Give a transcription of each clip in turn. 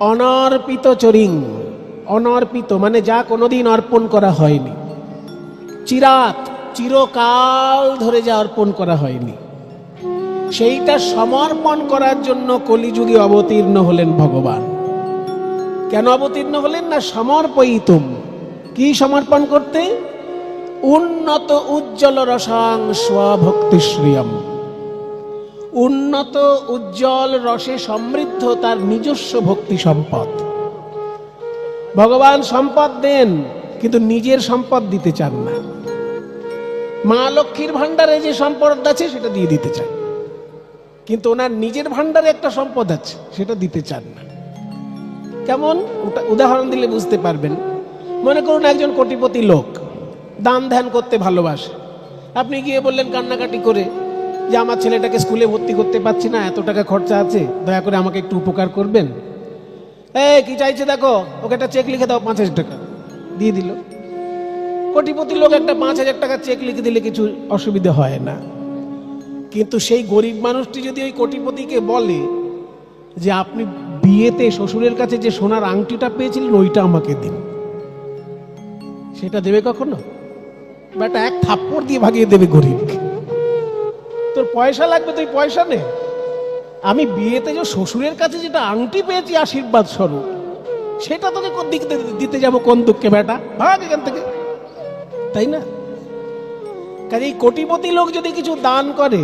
অনর্পিত চরিং, অনর্পিত মানে যা কোনোদিন অর্পণ করা হয়নি, চিরাত চিরকাল ধরে যা অর্পণ করা হয়নি, সেইটা সমর্পণ করার জন্য কলিযুগে অবতীর্ণ হলেন ভগবান। কেন অবতীর্ণ হলেন না? সমর্পয়িতুম, কি সমর্পণ করতে? উন্নত উজ্জ্বল রসাং স্বভক্তিশ্রিয়ম, উন্নত উজ্জ্বল রসে সমৃদ্ধ তার নিজস্ব ভক্তি সম্পদ। ভগবান সম্পদ দেন কিন্তু নিজের সম্পদ দিতে চান না। মা লক্ষ্মীর ভান্ডারে যে সম্পদ আছে সেটা দিয়ে দিতে চান, কিন্তু ওনার নিজের ভান্ডারে একটা সম্পদ আছে সেটা দিতে চান না। কেমন? উদাহরণ দিলে বুঝতে পারবেন। মনে করুন একজন কোটিপতি লোক, দান ধ্যান করতে ভালোবাসে। আপনি গিয়ে বললেন কান্নাকাটি করে যে আমার ছেলেটাকে স্কুলে ভর্তি করতে পারছি না, এত টাকা খরচা আছে, দয়া করে আমাকে একটু উপকার করবেন। কি চাইছে দেখো, ওকে একটা চেক লিখে দাও 5,000 টাকা, দিয়ে দিল। কোটিপতি লোক একটা 5,000 টাকা চেক লিখে দিলে কিছু অসুবিধা হয় না। কিন্তু সেই গরিব মানুষটি যদি ওই কোটিপতিকে বলে যে আপনি বিয়েতে শ্বশুরের কাছে যে সোনার আংটিটা পেয়েছিলেন ওইটা আমাকে দিন, সেটা দেবে কখনো? বেটা এক থাপ্পড় দিয়ে ভাগিয়ে দেবে গরিবকে। তোর পয়সা লাগবে, তুই পয়সা নে। আমি বিয়েতে যে শ্বশুরের কাছে যেটা আংটি পেয়েছি আশীর্বাদ স্বরূপ, সেটা তোকে কোন দিক দিতে যাবো? কোন দুঃখে বেটা, ভাগ এখান থেকে, তাই না? কাজে এই কোটিপতি লোক যদি কিছু দান করে,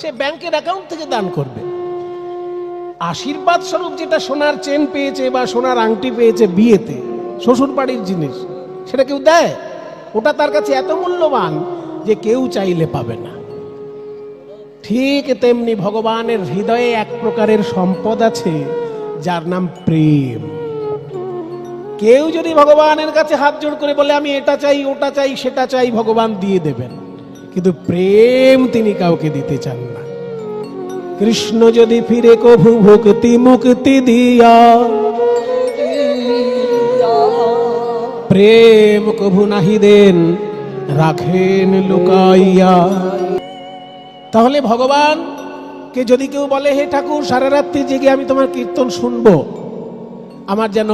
সে ব্যাংকের অ্যাকাউন্ট থেকে দান করবে। আশীর্বাদ স্বরূপ যেটা সোনার চেন পেয়েছে বা সোনার আংটি পেয়েছে বিয়েতে, শ্বশুর বাড়ির জিনিস, সেটা কেউ দেয়? ওটা তার কাছে এত মূল্যবান যে কেউ চাইলে পাবে না। ঠিক তেমনি ভগবানের হৃদয়ে এক প্রকারের সম্পদ আছে যার নাম প্রেম। কেউ যদি ভগবানের কাছে হাত জোড় করে বলে আমি এটা চাই, ওটা চাই, সেটা চাই, ভগবান দিয়ে দেবেন, কিন্তু প্রেম তিনি কাউকে দিতে চান না। কৃষ্ণ যদি ফিরে কভু ভক্তি মুক্তি দিয়া, প্রেম কভু নাহি দেন রাখেন লুকাইয়া। তাহলে ভগবানকে যদি কেউ বলে হে ঠাকুর সারা রাত্রি জেগে আমি তোমার কীর্তন শুনবো, আমার যেন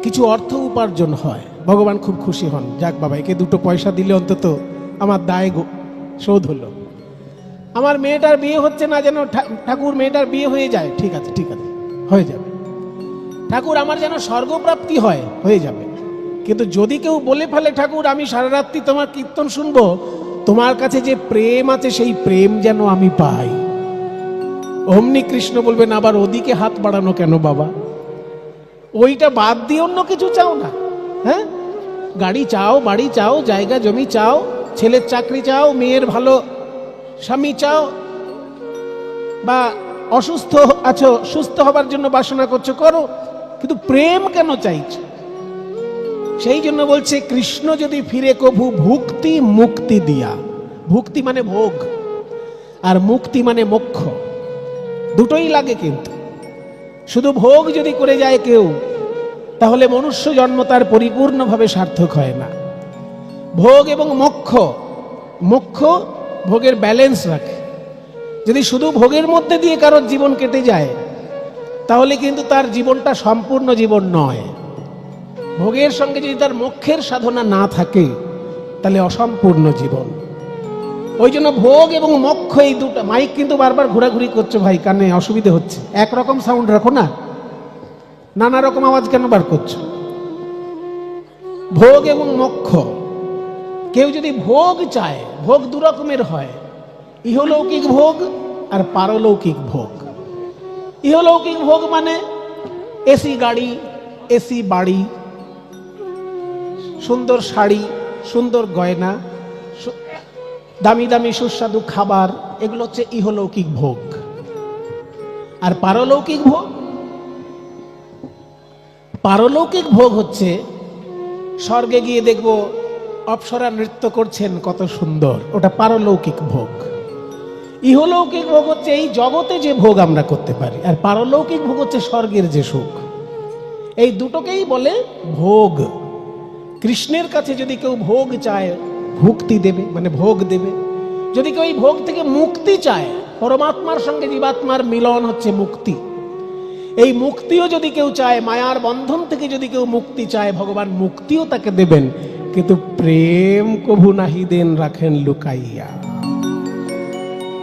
কিছু অর্থ উপার্জন হয়, ভগবান খুব খুশি হন। যাক বাবা, একে 2 পয়সা দিলে অন্তত আমার দায় শোধ হলো। আমার মেয়েটার বিয়ে হচ্ছে না, যেন ঠাকুর মেয়েটার বিয়ে হয়ে যায়। ঠিক আছে, ঠিক আছে, হয়ে যাবে। ঠাকুর আমার যেন স্বর্গপ্রাপ্তি হয়, হয়ে যাবে। কিন্তু যদি কেউ বলে ফেলে ঠাকুর আমি সারা রাত্রি তোমার কীর্তন শুনবো, তোমার কাছে যে প্রেম আছে সেই প্রেম যেন আমি পাই, অমনি কৃষ্ণ বলবেন আবার ওদিকে হাত বাড়ানো কেন বাবা? ওইটা বাদ দিয়ে অন্য কিছু চাও না? হ্যাঁ, গাড়ি চাও, বাড়ি চাও, জায়গা জমি চাও, ছেলের চাকরি চাও, মেয়ের ভালো স্বামী চাও, বা অসুস্থ আছো, সুস্থ হবার জন্য বাসনা করছো, করো, কিন্তু প্রেম কেন চাইছো? সেই জন্য বলছে কৃষ্ণ যদি ফিরে কভু ভুক্তি মুক্তি দিয়া। ভুক্তি মানে ভোগ, আর মুক্তি মানে মোক্ষ, দুটোই লাগে। কিন্তু শুধু ভোগ যদি করে যায় কেউ, তাহলে মনুষ্য জন্ম তার পরিপূর্ণভাবে সার্থক হয় না। ভোগ এবং মোক্ষ, মোক্ষ ভোগের ব্যালেন্স রাখে। যদি শুধু ভোগের মধ্যে দিয়ে কারোর জীবন কেটে যায়, তাহলে কিন্তু তার জীবনটা সম্পূর্ণ জীবন নয়। ভোগের সঙ্গে যদি তার মোক্ষের সাধনা না থাকে, তাহলে অসম্পূর্ণ জীবন। ওই জন্য ভোগ এবং মোক্ষ এই দুটো। মাইক কিন্তু বারবার ঘোরাঘুরি করছে ভাই, কানে অসুবিধে হচ্ছে। একরকম সাউন্ড রাখো না, নানা রকম আওয়াজ কেন বার করছো? ভোগ এবং মোক্ষ, কেউ যদি ভোগ চায়, ভোগ 2 রকমের হয়, ইহলৌকিক ভোগ আর পারলৌকিক ভোগ। ইহলৌকিক ভোগ মানে এসি গাড়ি, এসি বাড়ি, সুন্দর শাড়ি, সুন্দর গয়না, দামি দামি সুস্বাদু খাবার, এগুলো হচ্ছে ইহলৌকিক ভোগ। আর পারলৌকিক ভোগ, পারলৌকিক ভোগ হচ্ছে স্বর্গে গিয়ে দেখবো অপ্সরা নৃত্য করছেন, কত সুন্দর, ওটা পারলৌকিক ভোগ। ইহলৌকিক ভোগ হচ্ছে এই জগতে যে ভোগ আমরা করতে পারি, আর পারলৌকিক ভোগ হচ্ছে স্বর্গের যে সুখ। এই দুটোকেই বলে ভোগ। কৃষ্ণের কাছে যদি কেউ ভোগ চায়, ভুক্তি দেবে, মানে ভোগ দেবে। যদি কেউ এই ভোগ থেকে মুক্তি চায়, পরমাত্মার সঙ্গে জীবাত্মার মিলন হচ্ছে মুক্তি। এই মুক্তিও যদি কেউ চায়, মায়ার বন্ধন থেকে যদি কেউ মুক্তি চায়, ভগবান মুক্তিও তাকে দেবেন, কিন্তু প্রেম কভু নাহি দেন রাখেন লুকাইয়া।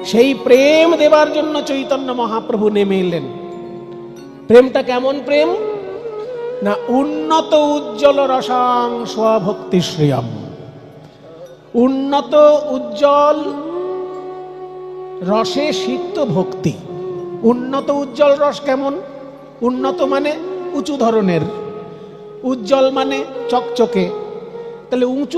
সেই প্রেম দেবার জন্য চৈতন্য মহাপ্রভু নেমে এলেন। প্রেমটা কেমন প্রেম না, উন্নত উজ্জ্বল রসাং স্বভক্তি শ্রিয়ম। উন্নত উজ্জ্বল রসে সিক্ত ভক্তি। উন্নত উজ্জ্বল রস কেমন? উন্নত মানে উঁচু ধরনের, উজ্জ্বল মানে চকচকে। তাহলে উঁচু